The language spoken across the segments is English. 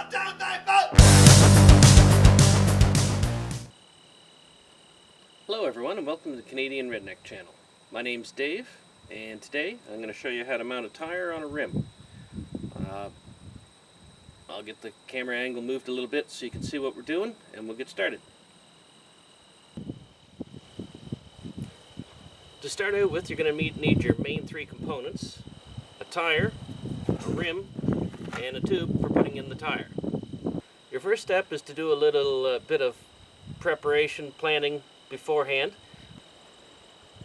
Put down thy vote! Hello everyone and welcome to the Canadian Redneck channel. My name's Dave and today I'm going to show you how to mount a tire on a rim. I'll get the camera angle moved a little bit so you can see what we're doing and we'll get started. To start out with, you're going to need your main three components: a tire, a rim, and a tube for putting in the tire. Your first step is to do a little bit of preparation, planning beforehand.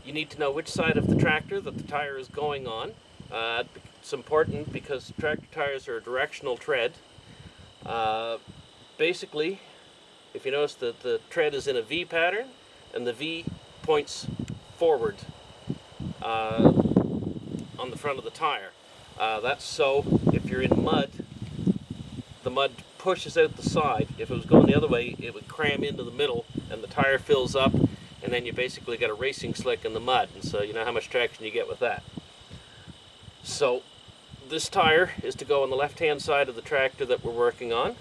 You need to know which side of the tractor that the tire is going on. It's important because tractor tires are a directional tread. Basically, if you notice that the tread is in a V pattern and the V points forward on the front of the tire. That's so if you're in mud, the mud pushes out the side. If it was going the other way, it would cram into the middle and the tire fills up, and then you basically get a racing slick in the mud, and so you know how much traction you get with that. So this tire is to go on the left hand side of the tractor that we're working on.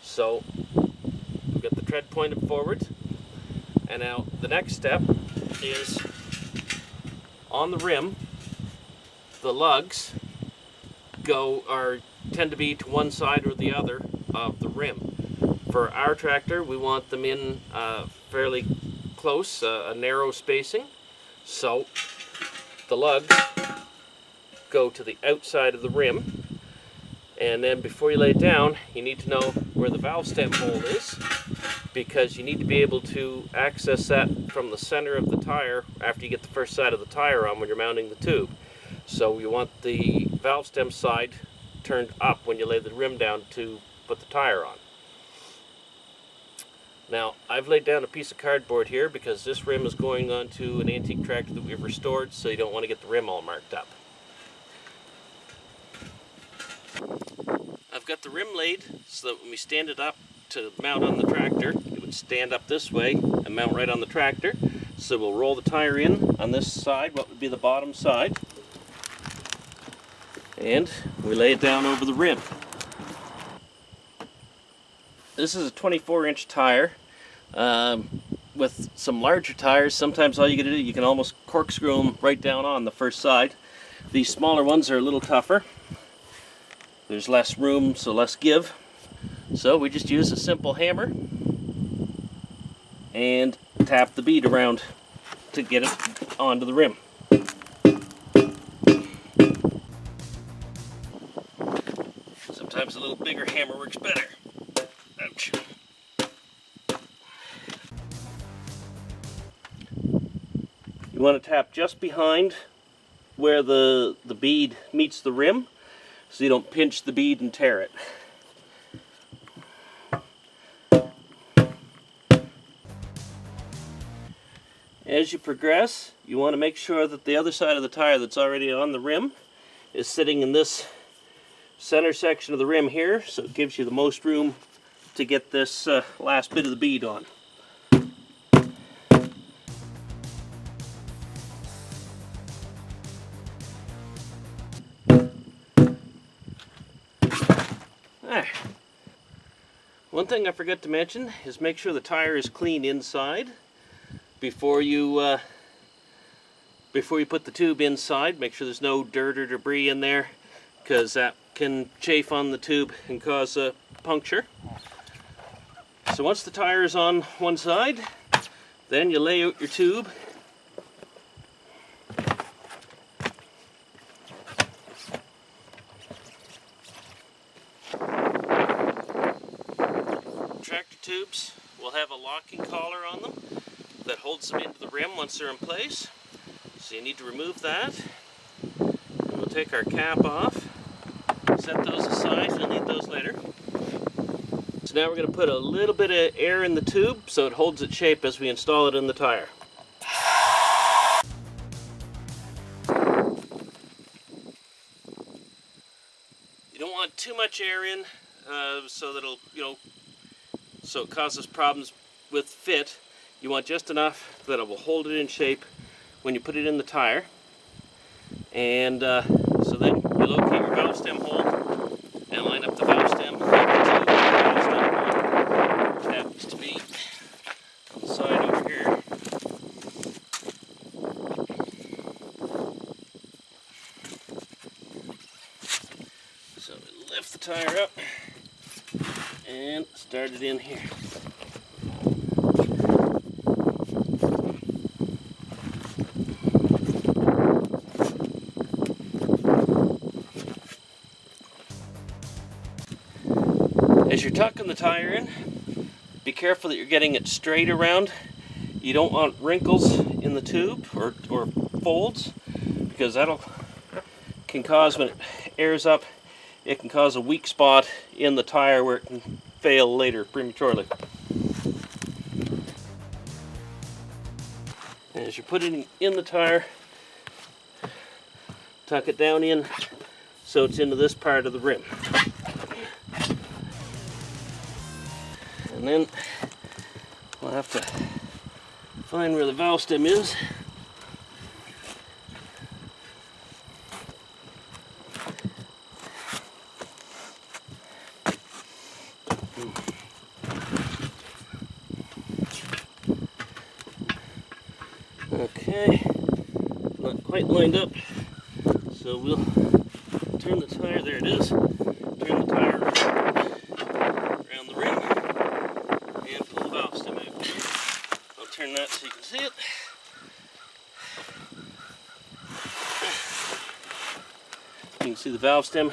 So we've got the tread pointed forward, and now the next step is on the rim. The lugs tend to be to one side or the other of the rim. For our tractor, we want them in fairly close, a narrow spacing. So the lugs go to the outside of the rim, and then before you lay it down, you need to know where the valve stem hole is, because you need to be able to access that from the center of the tire after you get the first side of the tire on when you're mounting the tube. So you want the valve stem side turned up when you lay the rim down to put the tire on. Now, I've laid down a piece of cardboard here because this rim is going onto an antique tractor that we've restored, so you don't want to get the rim all marked up. I've got the rim laid so that when we stand it up to mount on the tractor, it would stand up this way and mount right on the tractor. So we'll roll the tire in on this side, what would be the bottom side, and we lay it down over the rim. This is a 24-inch tire. With some larger tires, sometimes all you gotta do, you can almost corkscrew them right down on the first side. These smaller ones are a little tougher. There's less room, so less give. So we just use a simple hammer and tap the bead around to get it onto the rim. Sometimes a little bigger hammer works better. Ouch. You want to tap just behind where the bead meets the rim, so you don't pinch the bead and tear it. As you progress, you want to make sure that the other side of the tire that's already on the rim is sitting in this center section of the rim here, so it gives you the most room to get this last bit of the bead on. There. One thing I forgot to mention is make sure the tire is clean inside before you put the tube inside. Make sure there's no dirt or debris in there, because that can chafe on the tube and cause a puncture. So once the tire is on one side, then you lay out your tube. Tractor tubes will have a locking collar on them that holds them into the rim once they're in place. So you need to remove that. And we'll take our cap off, set those aside, we'll need those later. So now we're going to put a little bit of air in the tube so it holds its shape as we install it in the tire. You don't want too much air in so that so it causes problems with fit. You want just enough that it will hold it in shape when you put it in the tire. And so then you locate your valve stem hole and line up the valve stem with the tube. lift the tire up and start it in here. As you're tucking the tire in, be careful that you're getting it straight around. You don't want wrinkles in the tube or folds, because that'll can cause, when it airs up, it can cause a weak spot in the tire where it can fail later prematurely. And as you're putting it in the tire, tuck it down in so it's into this part of the rim. And then we'll have to find where the valve stem is. Okay, not quite lined up, so we'll turn the tire, there it is, turn the tire around the rim and pull the valve stem out. I'll turn that so you can see it. You can see the valve stem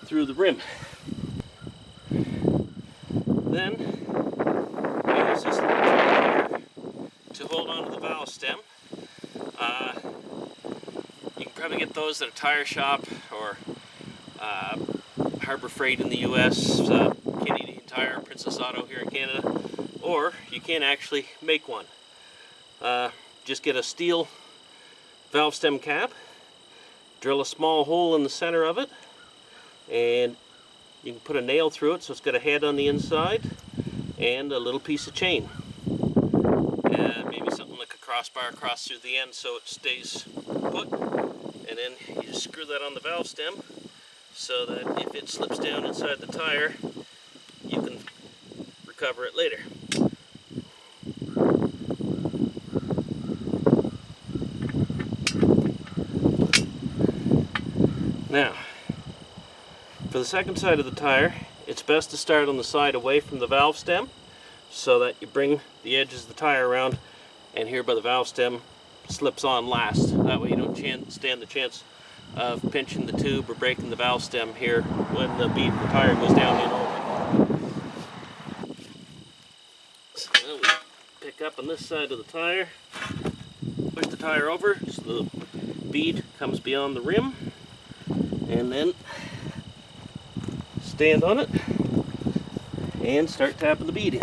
through the rim. Then use this little tire to hold on to the valve stem. You can probably get those at a tire shop or Harbor Freight in the US, Canadian Tire, Princess Auto here in Canada, or you can actually make one. Just get a steel valve stem cap, drill a small hole in the center of it, and you can put a nail through it so it's got a head on the inside and a little piece of chain. Maybe something like a crossbar across through the end so it stays put. And then you just screw that on the valve stem so that if it slips down inside the tire, you can recover it later. Now, for the second side of the tire, it's best to start on the side away from the valve stem so that you bring the edges of the tire around, and here by the valve stem slips on last. That way you don't stand the chance of pinching the tube or breaking the valve stem here when the bead of the tire goes down in over. So now we pick up on this side of the tire, push the tire over so the bead comes beyond the rim, and then stand on it and start tapping the bead in.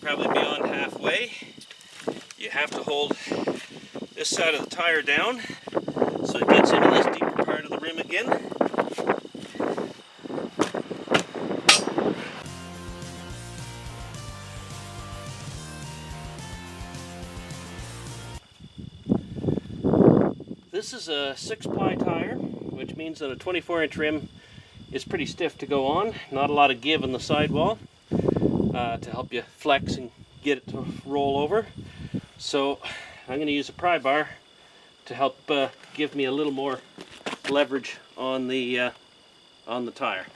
Probably beyond halfway, you have to hold this side of the tire down so it gets into this deeper part of the rim again. This is a 6-ply tire, which means that a 24-inch rim is pretty stiff to go on. Not a lot of give in the sidewall to help you flex and get it to roll over. So I'm going to use a pry bar to help give me a little more leverage on the tire.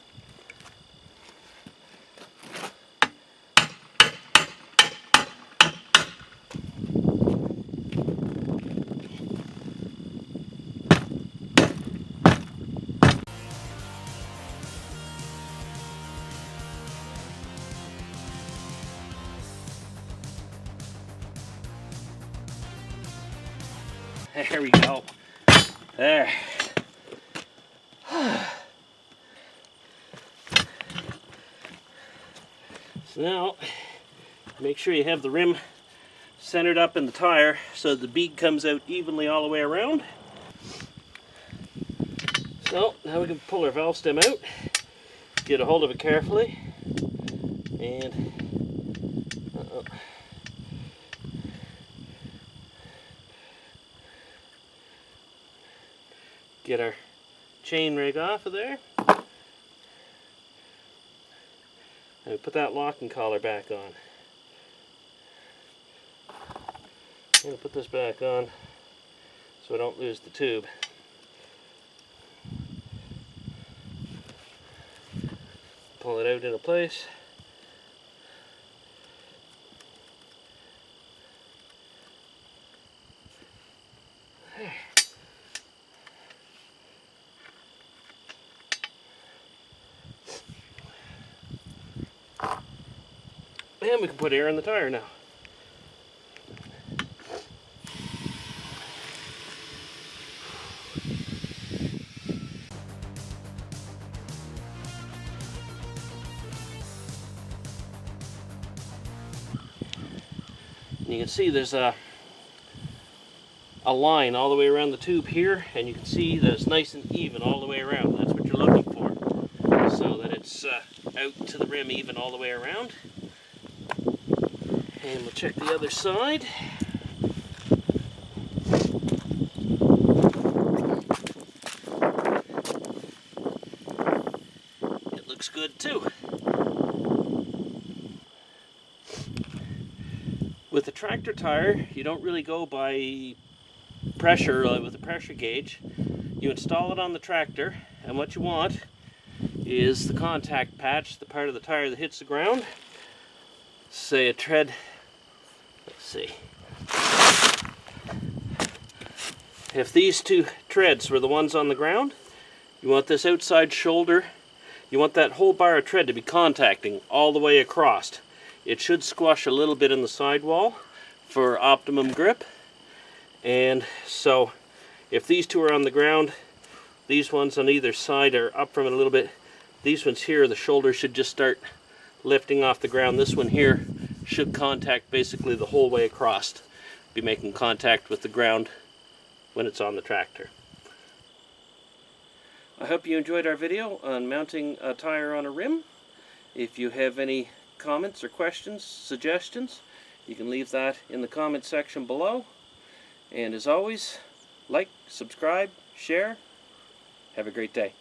There we go. There. So now, make sure you have the rim centered up in the tire so the bead comes out evenly all the way around. So now we can pull our valve stem out, get a hold of it carefully, and get our chain rig off of there. And we put that locking collar back on. going to put this back on so I don't lose the tube. Pull it out into place. There. And we can put air in the tire now. And you can see there's a line all the way around the tube here, and you can see that it's nice and even all the way around. That's what you're looking for, so that it's out to the rim even all the way around. And we'll check the other side. It looks good too. With the tractor tire, you don't really go by pressure with a pressure gauge. You install it on the tractor, and what you want is the contact patch, the part of the tire that hits the ground. Say a tread, let's see. If these two treads were the ones on the ground, you want this outside shoulder, you want that whole bar of tread to be contacting all the way across. It should squash a little bit in the sidewall for optimum grip. And so if these two are on the ground, these ones on either side are up from it a little bit. These ones here, the shoulder should just start lifting off the ground. This one here should contact basically the whole way across, be making contact with the ground when it's on the tractor. I hope you enjoyed our video on mounting a tire on a rim. If you have any comments or questions, suggestions, you can leave that in the comment section below. And as always, like, subscribe, share. Have a great day.